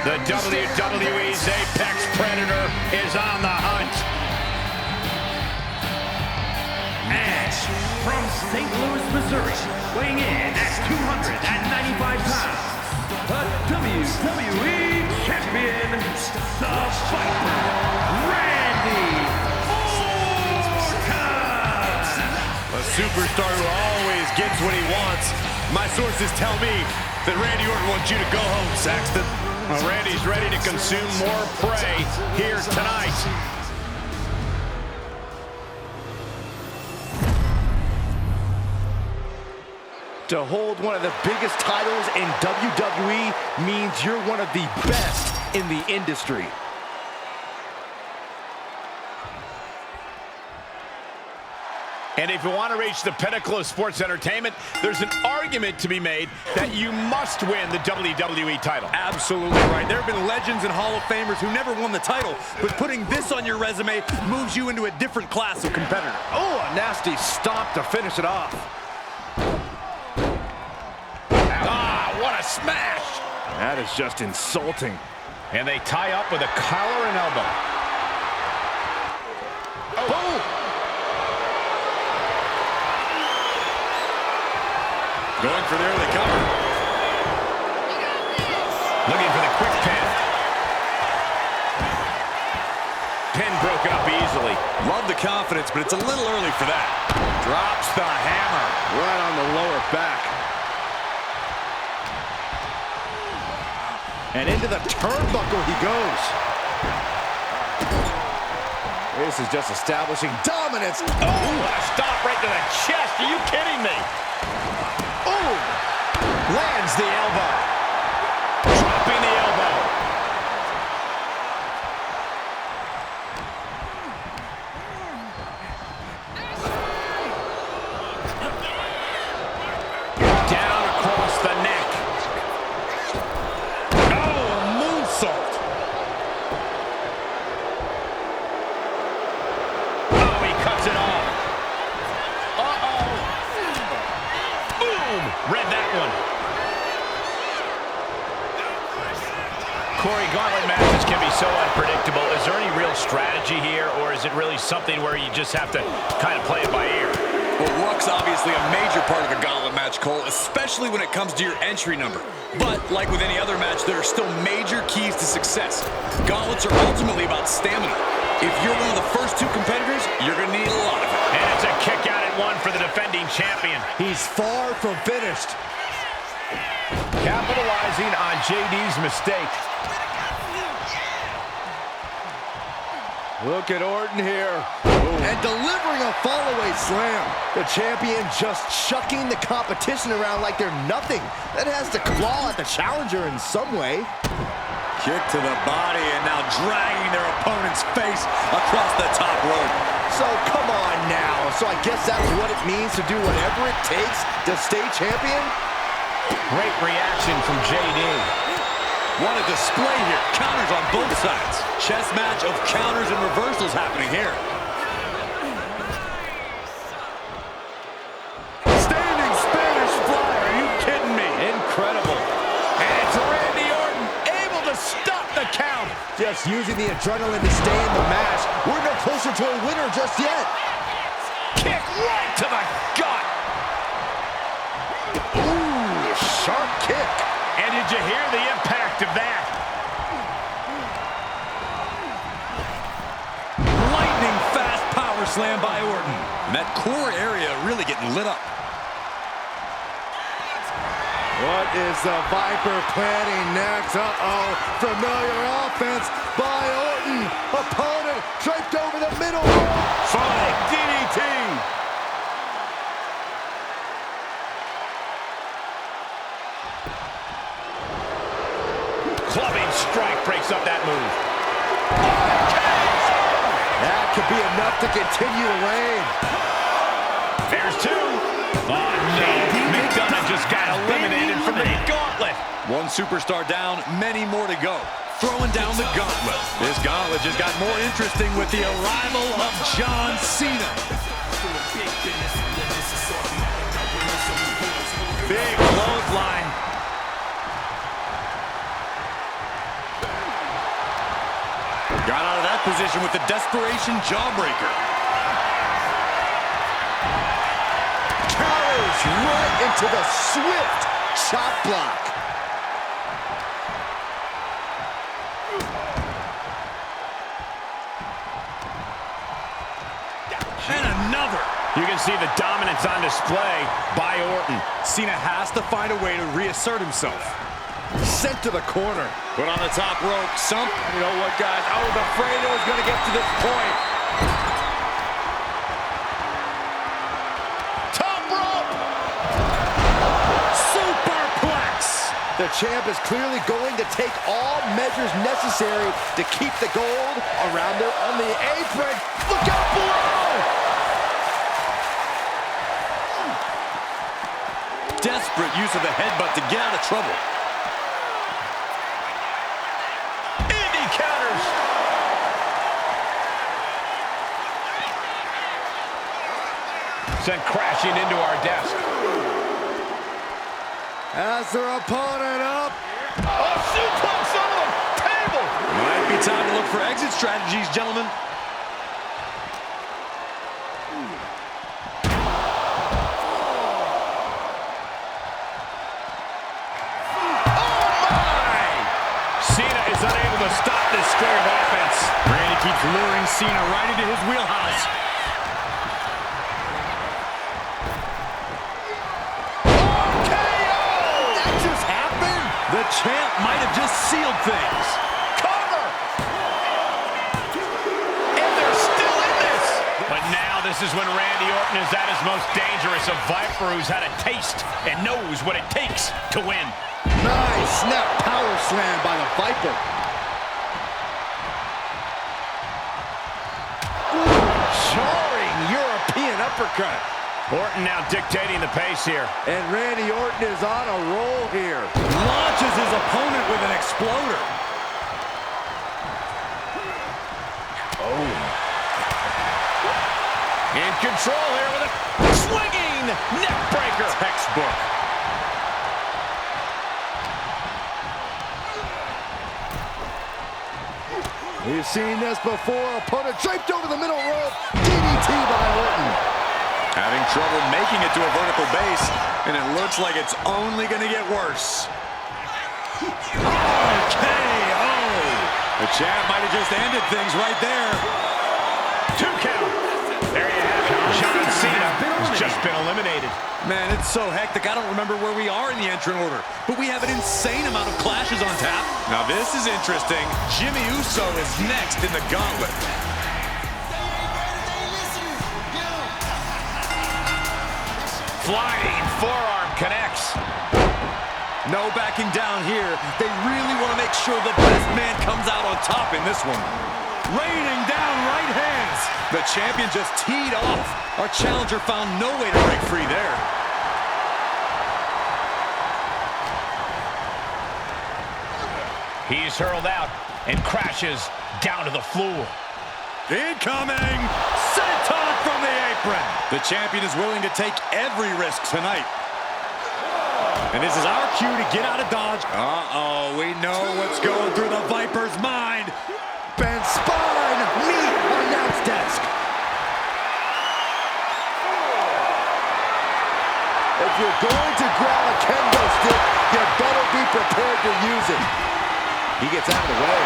The WWE's Apex Predator is on the hunt. And from St. Louis, Missouri, weighing in at 295 pounds, the WWE Champion, the Viper, Randy Orton! A superstar who always gets what he wants. My sources tell me that Randy Orton wants you to go home, Saxton. Well, Randy's ready to consume more prey here tonight. To hold one of the biggest titles in WWE means you're one of the best in the industry. And if you want to reach the pinnacle of sports entertainment, there's an argument to be made that you must win the WWE title. Absolutely right. There have been legends and Hall of Famers who never won the title, but putting this on your resume moves you into a different class of competitor. Oh, a nasty stomp to finish it off. Ah, what a smash! That is just insulting. And they tie up with a collar and elbow. Oh. Boom! Going for the early cover. Looking for the quick pin. Pin broken up easily. Love the confidence, but it's a little early for that. Drops the hammer. Right on the lower back. And into the turnbuckle he goes. This is just establishing dominance. Oh, what a stop right to the chest. Are you kidding me? Oh, lands the elbow. Dropping the elbow. Down across the neck. Oh, moonsault. Oh, he cuts it off. Read that one. Corey, Gauntlet matches can be so unpredictable. Is there any real strategy here, or is it really something where you just have to kind of play it by ear? Well, luck's obviously a major part of a Gauntlet match, Cole, especially when it comes to your entry number. But, like with any other match, there are still major keys to success. Gauntlets are ultimately about stamina. If you're one of the first two competitors, you're going to need a lot of it. And it's a kick out at one for the defending champion. He's far from finished. Capitalizing on JD's mistake. Look at Orton here. Ooh. And delivering a fallaway slam. The champion just chucking the competition around like they're nothing. That has to claw at the challenger in some way. Kick to the body and now dragging their opponent's face across the top rope. So come on now. So I guess that's what it means to do whatever it takes to stay champion? Great reaction from JD. What a display here. Counters on both sides. Chess match of counters and reversals happening here. Standing Spanish fly. Are you kidding me? Incredible. And it's Randy Orton able to stop the count. Just using the adrenaline to stay in the match. We're no closer to a winner just yet. Kick right to the gut. Ooh, sharp kick. And did you hear the impact of that? Lightning fast power slam by Orton. And that core area really getting lit up. What is the Viper planning next? Uh-oh, familiar offense by Orton. Opponent draped over the middle. Flying DDT. Clubbing strike breaks up that move. That could be enough to continue to reign. There's two. Oh, no. McDonagh just got eliminated from the Gauntlet. One superstar down, many more to go. Throwing down the Gauntlet. This Gauntlet just got more interesting with the arrival of John Cena. Big close position with the desperation jawbreaker. Counters right into the swift chop block. And another. You can see the dominance on display by Orton. Cena has to find a way to reassert himself. Sent to the corner. Put on the top rope. You know what, guys? I was afraid it was going to get to this point. Top rope! Superplex! The champ is clearly going to take all measures necessary to keep the gold around there on the apron. Look out below! Desperate use of the headbutt to get out of trouble. Indy counters. Sent crashing into our desk. As their opponent up. Oh, suplex on the table. Might be time to look for exit strategies, gentlemen. Unable to stop this square of offense. Randy keeps luring Cena right into his wheelhouse. KO! That just happened? The champ might have just sealed things. Cover! And they're still in this! But now this is when Randy Orton is at his most dangerous, a Viper who's had a taste and knows what it takes to win. Nice snap power slam by the Viper. Jarring European uppercut. Orton now dictating the pace here. And Randy Orton is on a roll here. Launches his opponent with an exploder. Oh. In control here with a swinging neck breaker. Textbook. We've seen this before. Opponent draped over the middle rope. DDT by Orton. Having trouble making it to a vertical base, and it looks like it's only going to get worse. KO! The champ might have just ended things right there. 2 count. There you have it. John Cena has just been eliminated. Man, it's so hectic. I don't remember where we are in the entrant order, but we have an insane amount of clashes on tap. Now this is interesting. Jey Uso is next in the Gauntlet. Flying forearm connects. No backing down here. They really want to make sure the best man comes out on top in this one. Raining down right hands. The champion just teed off. Our challenger found no way to break free there. He's hurled out and crashes down to the floor. Incoming! Senton from the apron! The champion is willing to take every risk tonight. And this is our cue to get out of Dodge. Uh-oh, we know what's going through the Viper's mind. Bent spine, meet announce desk. If you're going to grab a kendo stick, you better be prepared to use it. He gets out of the way.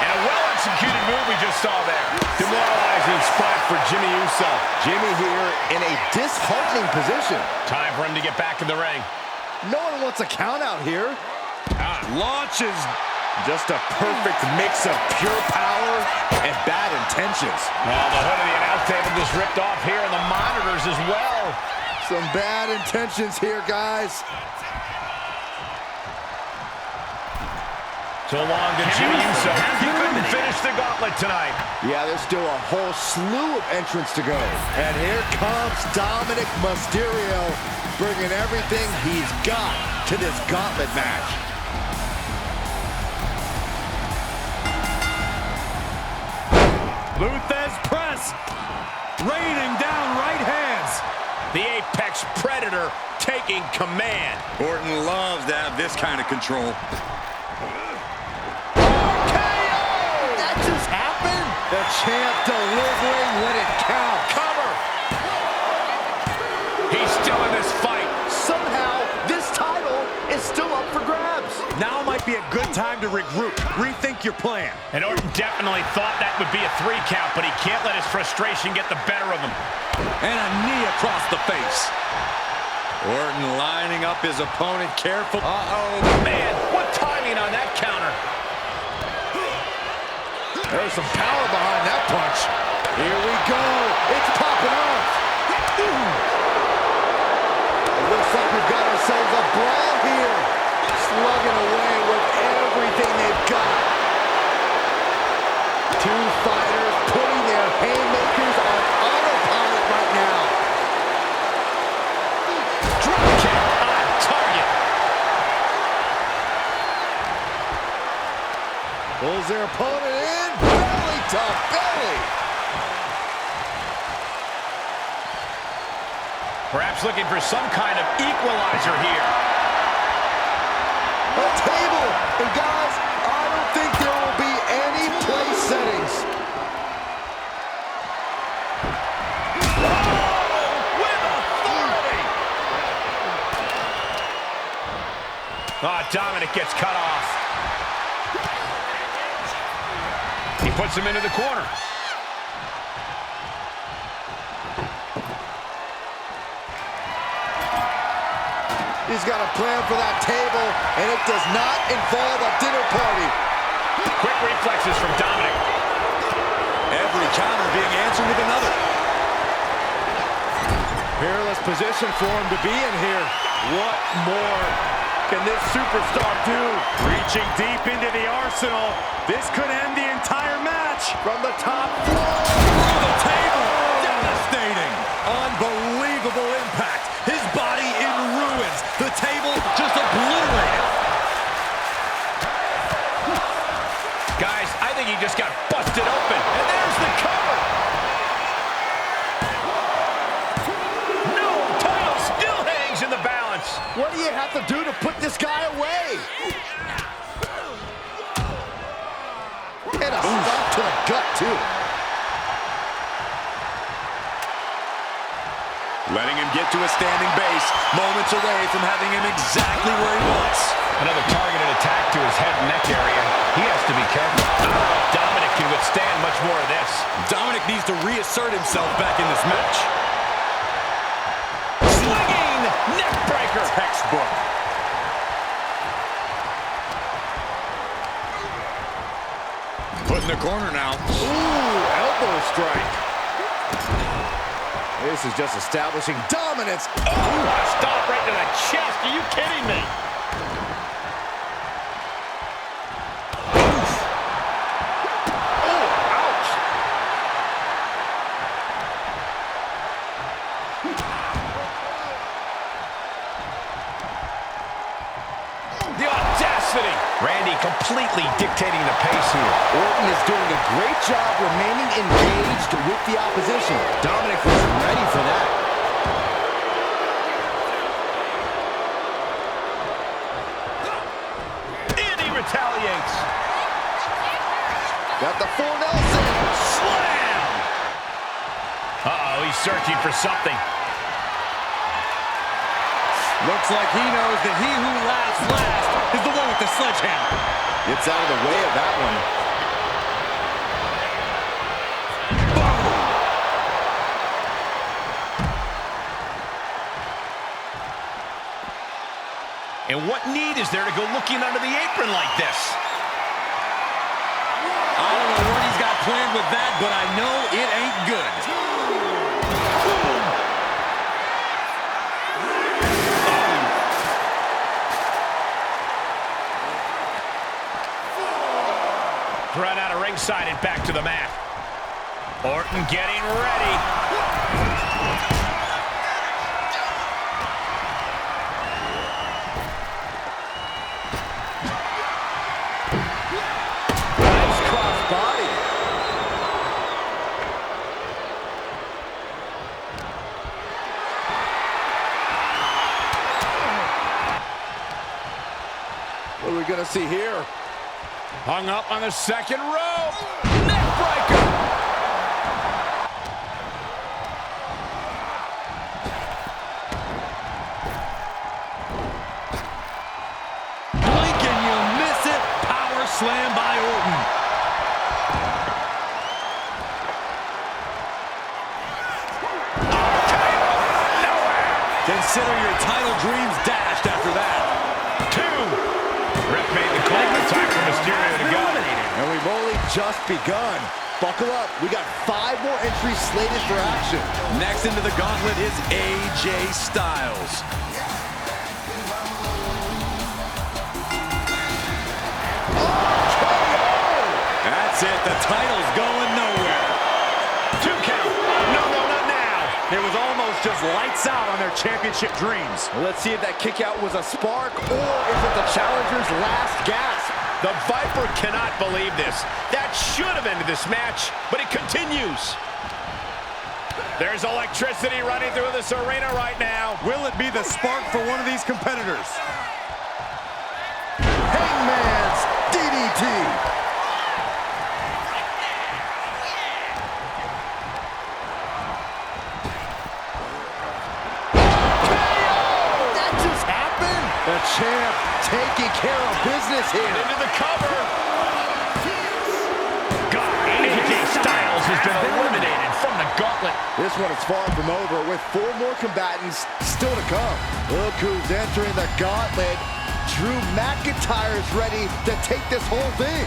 And a well-executed move we just saw there. Demoralizing spot for Jey Uso. Jimmy here in a disheartening position. Time for him to get back in the ring. No one wants a count out here. Launches. Just a perfect mix of pure power and bad intentions. Oh, the hood of the announce table just ripped off here, and the monitors as well. Some bad intentions here, guys. So long to Jey Uso. He couldn't finish the gauntlet tonight. Yeah, there's still a whole slew of entrants to go. And here comes Dominik Mysterio, bringing everything he's got to this gauntlet match. Luthez press. Raining down right hands. The Apex Predator taking command. Orton loves to have this kind of control. That just happened? The champ delivering when it counts. Cover. He's still in this fight. Somehow, this title is still up for grabs. Now might be a good time to regroup. Rethink your plan. And Orton definitely thought that would be a 3 count, but he can't let his frustration get the better of him. And a knee across the face. Orton lining up his opponent careful. Uh-oh. Man, what timing on that counter. There's some power behind that punch. Here we go. It's popping off. It looks like we've got ourselves a brawl here. Slugging away with everything they've got. Two fighters putting their haymakers on autopilot right now. Drop kick on target. Pulls their opponent in. Belly to belly. Perhaps looking for some kind of equalizer here. A table. And guys, I don't think there will be any place settings. With authority. Oh, Dominik gets cut off. He puts him into the corner. He's got a plan for that table, and it does not involve a dinner party. Quick reflexes from Dominik. Every counter being answered with another. Peerless position for him to be in here. What more can this superstar do? Reaching deep into the arsenal. This could end the entire match. From the top floor. Through the table. Devastating. Unbelievable impact. His body in ruins. The table just obliterated. Guys, I think he just got busted open. And there's the cover. No, title still hangs in the balance. What do you have to do to put this guy away? And a stop to the gut, too. Letting him get to a standing base. Moments away from having him exactly where he wants. Another targeted attack to his head and neck area. He has to be careful. I don't know if Dominik can withstand much more of this. Dominik needs to reassert himself back in this match. Swinging neck breaker. Textbook. Put in the corner now. Ooh, elbow strike. This is just establishing dominance. Oh, stop right to the chest. Are you kidding me? The audacity. Randy completely dictating the pace here. Orton is doing a great job remaining engaged with the opposition. Dominik was ready for that. And he retaliates. Got the full Nelson. Slam! Uh-oh, he's searching for something. Looks like he knows that he who laughs last is the one with the sledgehammer. Gets out of the way of that one. And what need is there to go looking under the apron like this? I don't know what he's got planned with that, but I know it ain't good. Run out of ringside and back to the mat. Orton getting ready. Nice cross body. What are we going to see here? Hung up on the second rope. Neck breaker. slam by Orton. Consider your title dreams dashed after that. 2. Ref made the call. Time for Mysterio to go. And we've only just begun. Buckle up. We got 5 more entries slated for action. Next into the gauntlet is AJ Styles. That's it. The title's going nowhere. 2 count. No, not now. It was almost just lights out on their championship dreams. Well, let's see if that kick out was a spark or is it the challenger's last gasp. The Viper cannot believe this. That should have ended this match, but it continues. There's electricity running through this arena right now. Will it be the spark for one of these competitors? Hangman's DDT. That just happened. The champ taking care of business here. Into the cover. AJ Styles has been eliminated from the gauntlet. This one is far from over with 4 more combatants still to come. Look who's entering the gauntlet. Drew McIntyre's ready to take this whole thing.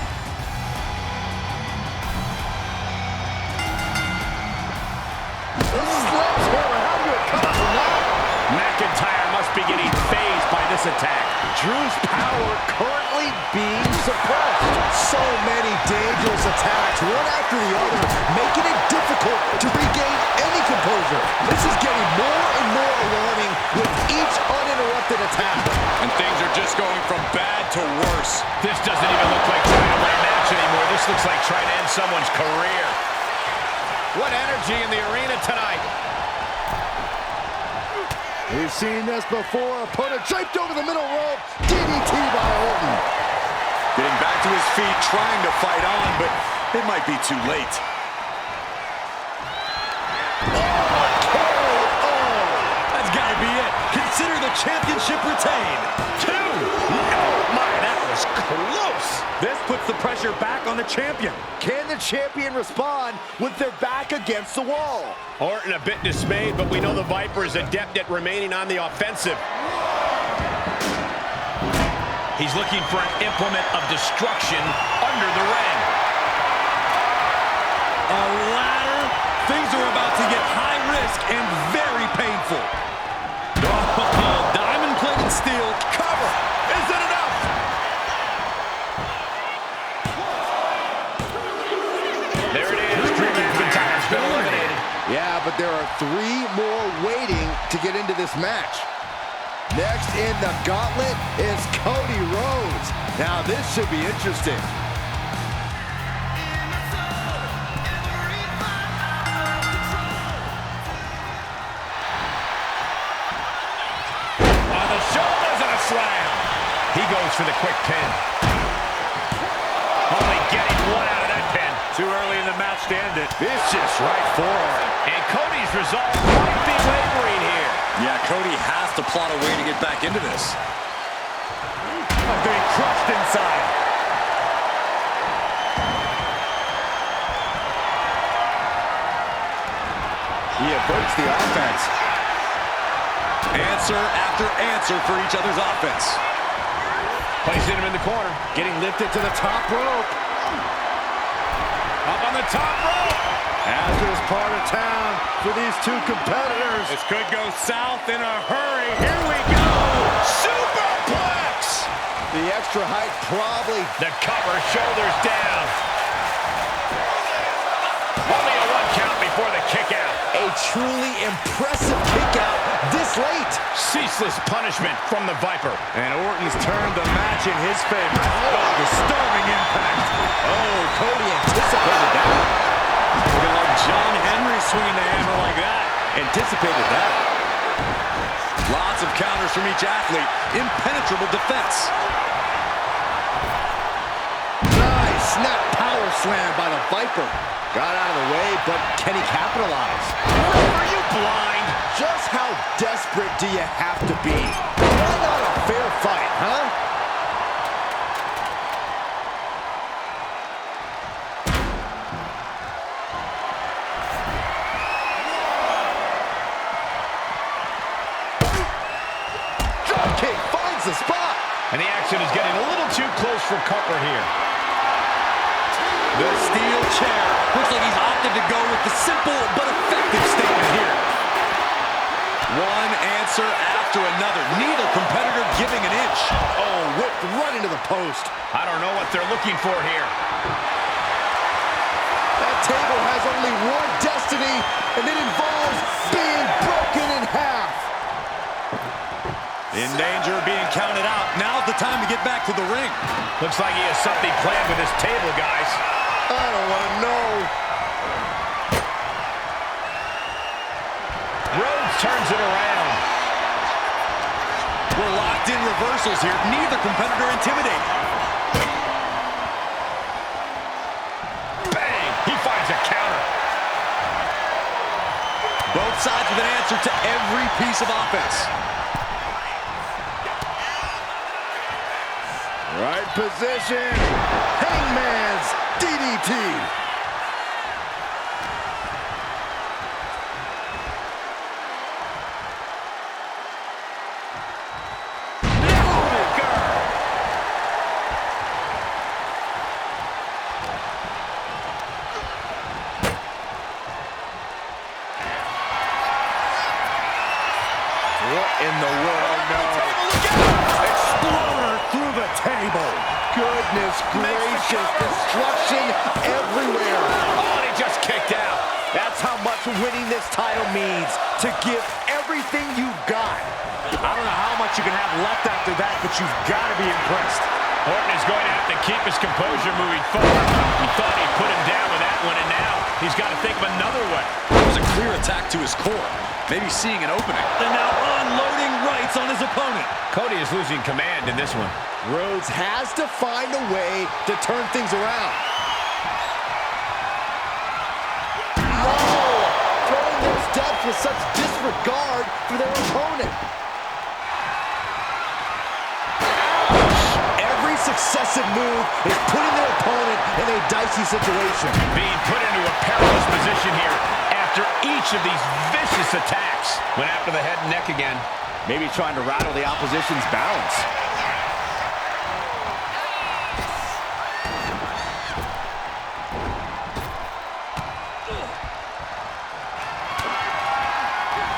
Sledgehammer, how do you come from that? McIntyre must be getting phased by this attack. Drew's power currently being suppressed. So many dangerous attacks, one after the other, making it difficult to regain any composure. This is getting more and more alarming with each uninterrupted attack. And things are just going from bad to worse. This doesn't even look like trying to win a match anymore. This looks like trying to end someone's career. What energy in the arena tonight. We've seen this before. Opponent draped over the middle rope. DDT by Orton. Getting back to his feet, trying to fight on, but it might be too late. That's got to be it. Consider the championship retained. 2. Oh, my, that was close. This puts the pressure back on the champion. Can the champion respond with their back against the wall? Orton a bit dismayed, but we know the Viper is adept at remaining on the offensive. He's looking for an implement of destruction under the ring. A ladder. Things are about to get high risk and very painful. Oh, diamond-plated steel. Cover. Is it enough? There it is. Drew McIntyre's been eliminated. Yeah, but there are 3 more waiting to get into this match. Next in the gauntlet is Cody Rhodes. Now this should be interesting. On the shoulders and a slam. He goes for the quick pin. Only getting 1 out of that pin. Too early in the match to end it. Vicious right forward. And Cody's resolve might be wavering here. Yeah, Cody has to plot a way to get back into this. I'm being crushed inside. He averts the offense. Answer after answer for each other's offense. Placing him in the corner. Getting lifted to the top rope. Up on the top rope. Hazardous part of town for these 2 competitors. This could go south in a hurry. Here we go. Superplex. The extra height probably. The cover, shoulders down. Only a 1 count before the kick out. A truly impressive kick out this late. Ceaseless punishment from the Viper. And Orton's turned the match in his favor. Oh, disturbing impact. Oh, Cody anticipated that. Looking like John Henry swinging the hammer like that. Anticipated that. Lots of counters from each athlete. Impenetrable defense. Nice snap power slam by the Viper. Got out of the way, but can he capitalize? Are you blind? Just how desperate do you have to be? Why not a fair fight, huh? kick finds the spot. And the action is getting a little too close for comfort here. The steel chair. Looks like he's opted to go with the simple but effective statement here. One answer after another. Neither competitor giving an inch. Oh, whipped right into the post. I don't know what they're looking for here. That table has only one destiny, and it involves being broken in half. In danger of being counted out. Now's the time to get back to the ring. Looks like he has something planned with this table, guys. I don't want to know. Rhodes turns it around. We're locked in reversals here. Neither competitor intimidated. Bang! He finds a counter. Both sides with an answer to every piece of offense. Right position. Hangman's DDT. What in the world? No. Exploder through the table. Goodness gracious. Destruction everywhere. Oh, and he just kicked out. That's how much winning this title means. To give everything you've got. I don't know how much you can have left after that, but you've got to be impressed. Orton is going to have to keep his composure moving forward. He thought he put him down with that one, and now he's got to think of another one. It was a clear attack to his core. Maybe seeing an opening. And now unloading rights on his opponent. Cody is losing command in this one. Rhodes has to find a way to turn things around. No! Throwing those steps with such disregard for their opponent. Every successive move is putting their opponent in a dicey situation. Being put into a perilous position here after each of these vicious attacks. Went after the head and neck again. Maybe trying to rattle the opposition's balance.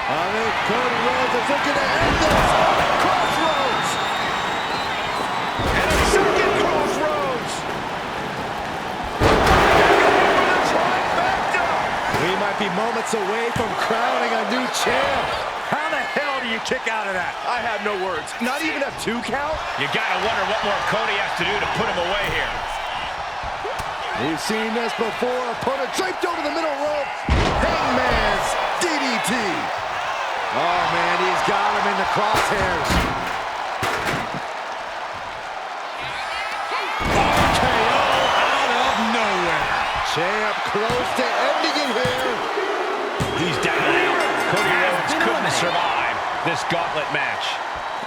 I think Cody Rhodes is looking to end this. Crossroads! And a second crossroads! We might be moments away from crowning a new champ. How the hell do you kick out of that? I have no words. Not even a 2 count? You gotta wonder what more Cody has to do to put him away here. We've seen this before. Opponent draped over the middle rope. Hangman's DDT. Oh, man, he's got him in the crosshairs. RKO out of nowhere. Champ close to ending it here. He's down and out. Cody Rhodes couldn't survive this gauntlet match.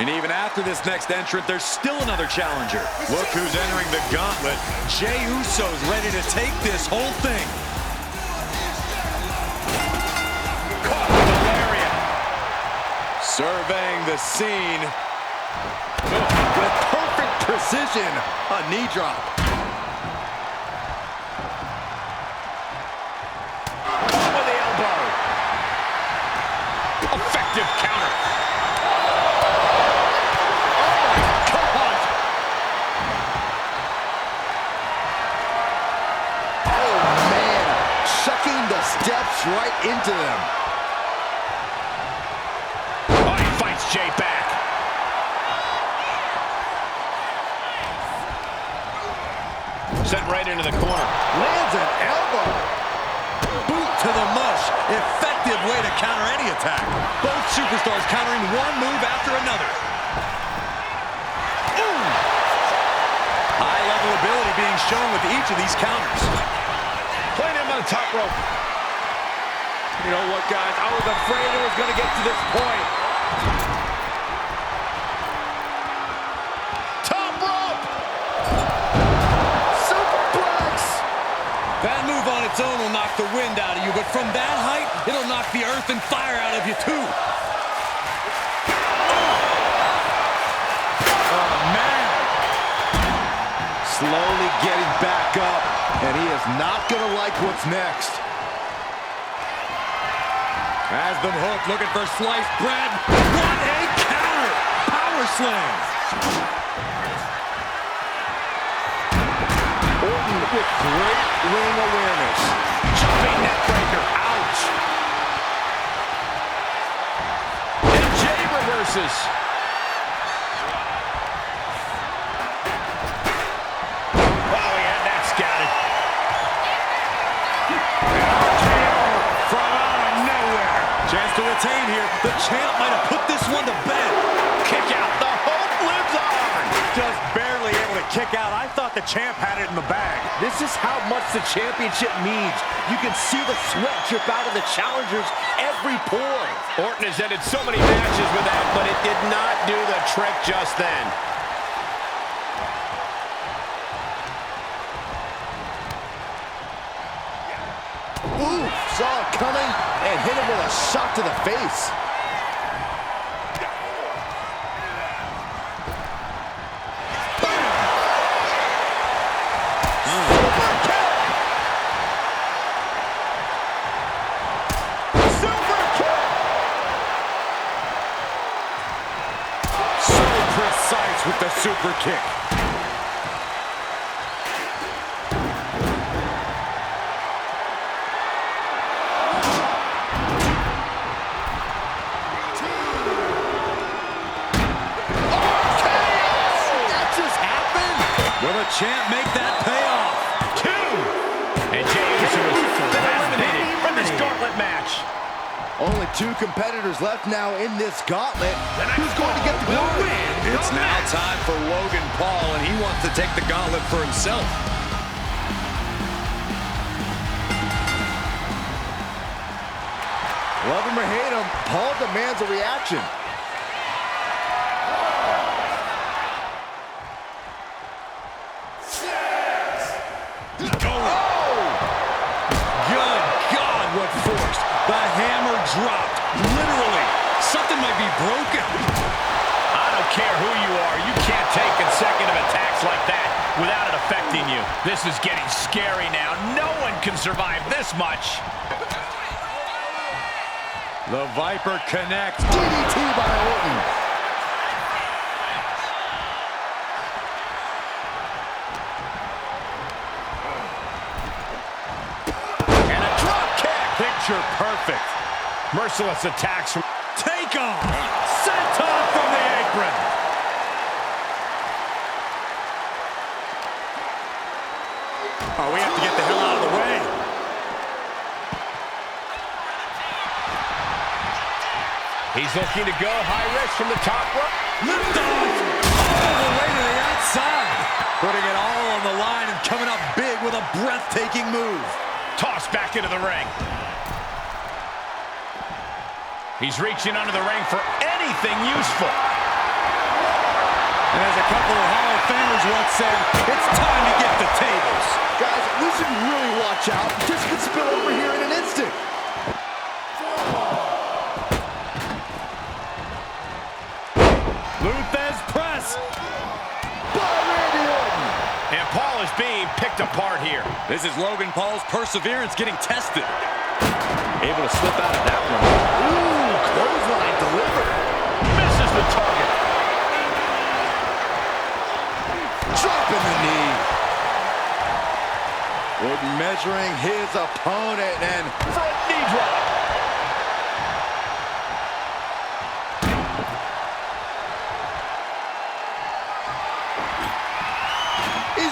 And even after this next entrant, there's still another challenger. Look who's entering the gauntlet. Jey Uso's ready to take this whole thing. Caught with a lariat. Surveying the scene. With perfect precision, a knee drop. With the elbow. Effective counter. Steps right into them. Oh, he fights Jey back. Sent right into the corner. Lands an elbow. Boot to the mush. Effective way to counter any attack. Both superstars countering one move after another. Ooh. High-level ability being shown with each of these counters. Playing him on the top rope. You know what, guys? I was afraid it was going to get to this point. Top rope! Superplex! That move on its own will knock the wind out of you, but from that height, it'll knock the earth and fire out of you, too. slowly getting back up, and he is not going to like what's next. Has them hooked, looking for sliced bread. What a counter! Power slam! Orton with great ring awareness. Jumping neckbreaker. Ouch. And Jey reverses. Oh, he had that scouted. From out of nowhere. Chance to retain here. The champ might have put this one to bed. Kick out. The hope lives on. Just barely able to kick out. I thought the champ had it in the bag. This is how much the championship means. You can see the sweat drip out of the challengers every pore. Orton has ended so many matches with that, but it did not do the trick just then. Ooh, saw it coming and hit him with a shot to the face. With the super kick. That just happened. Will the champ make that payoff? 2. And Jey Uso has been eliminated from this gauntlet match. Only 2 competitors left now in this gauntlet. Who's going to get the glory? It's now time for Logan Paul, and he wants to take the gauntlet for himself. Love him or hate him, Paul demands a reaction. Good God, what force. The hammer dropped. Literally. Something might be broken. I don't care who you are. You can't take consecutive attacks like that without it affecting you. This is getting scary now. No one can survive this much. The Viper connects. DDT by Orton. And a drop kick. Picture perfect. Merciless attacks from... Take on. Senton from the apron. Oh, we have to get the hell out of the way. He's looking to go high risk from the top rope. Lift off. All the way to the outside. Putting it all on the line and coming up big with a breathtaking move. Tossed back into the ring. He's reaching under the ring for anything useful. And as a couple of Hall of Famers once said, it's time to get the tables. Guys, we should really watch out. This could spill over here in an instant. Luthez press. By Randy Orton. And Paul is being picked apart here. This is Logan Paul's perseverance getting tested. Able to slip out of that one. Ooh, clothesline delivered. Misses the target. Dropping the knee. Orton measuring his opponent and Front knee drop.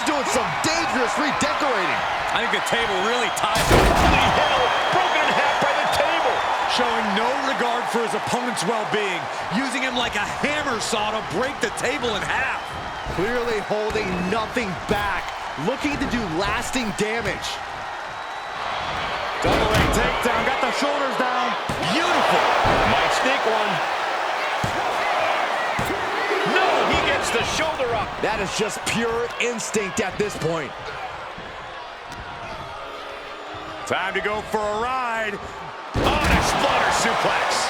he's doing some dangerous redecorating. I think the table really ties him. Holy hell, broken in half by the table. Showing no regard for his opponent's well-being, using him like a hammer saw to break the table in half. Clearly holding nothing back, looking to do lasting damage. Double leg takedown, got the shoulders down. Beautiful. Might sneak one. No, he gets the shoulder up. That is just pure instinct at this point. Time to go for a ride. Oh, an exploder suplex.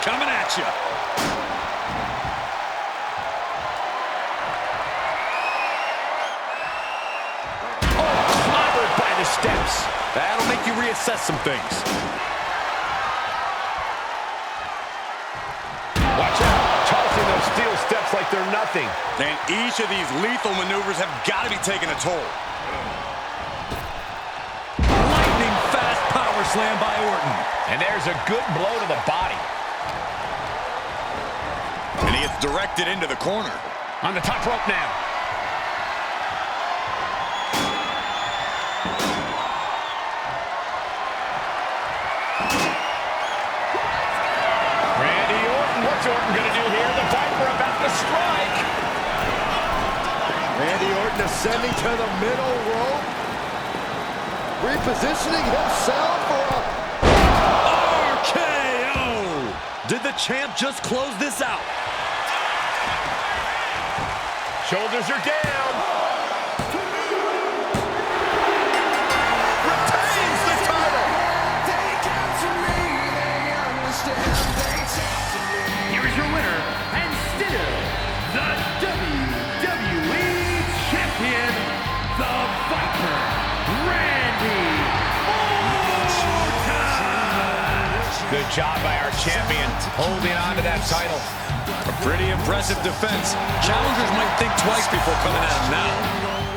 coming at you. Clobbered by the steps. That'll make you reassess some things. Watch out, tossing those steel steps like they're nothing. And each of these lethal maneuvers have got to be taking a toll. Lightning fast power slam by Orton. And there's a good blow to the body. And he gets directed into the corner. On the top rope now. Randy Orton, what's Orton gonna do here? The Viper about to strike. Randy Orton ascending to the middle rope. Repositioning himself for a... RKO! Did the champ just close this out? Shoulders are down. Retains the title! Here is your winner, and still the WWE Champion, the Viper, Randy Orton! Good job by our champion, holding on to that title. A pretty impressive defense. Challengers might think twice before coming at him now.